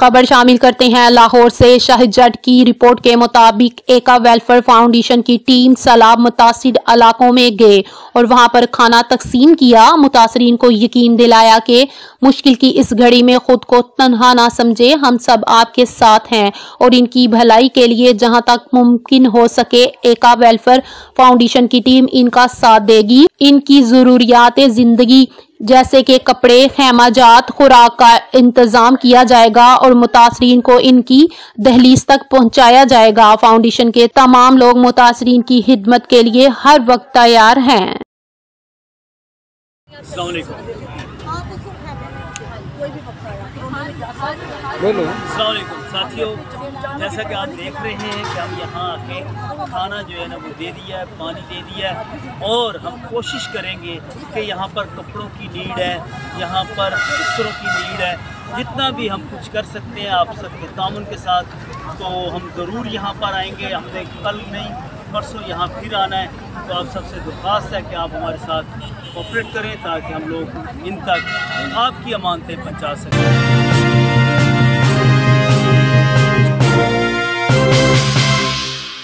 खबर शामिल करते हैं लाहौर से। शाहजट की रिपोर्ट के मुताबिक एका वेलफेयर फाउंडेशन की टीम सैलाब मुतासिर इलाकों में गए और वहां पर खाना तकसीम किया। मुतासरीन को यकीन दिलाया कि मुश्किल की इस घड़ी में खुद को तन्हा ना समझे, हम सब आपके साथ हैं और इनकी भलाई के लिए जहां तक मुमकिन हो सके एका वेलफेयर फाउंडेशन की टीम इनका साथ देगी। इनकी जरूरियात जिंदगी जैसे कि कपड़े, खैमाजात, खुराक का इंतजाम किया जाएगा और मुतासरीन को इनकी दहलीज तक पहुंचाया जाएगा। फाउंडेशन के तमाम लोग मुतासरीन की खिदमत के लिए हर वक्त तैयार हैं। साथियों, जैसा कि आप देख रहे हैं कि हम यहाँ आके खाना जो है ना वो दे दिया है, पानी दे दिया है और हम कोशिश करेंगे कि यहाँ पर कपड़ों की नीड है, यहाँ पर बिस्तरों की नीड है। जितना भी हम कुछ कर सकते हैं आप सबके तामुन के साथ, तो हम ज़रूर यहाँ पर आएंगे। हमने कल नहीं परसों यहाँ फिर आना है, तो आप सबसे दरख्वास्त है कि आप हमारे साथ कोऑपरेट करें ताकि हम लोग इन तक आपकी अमानतें पहुँचा सकें।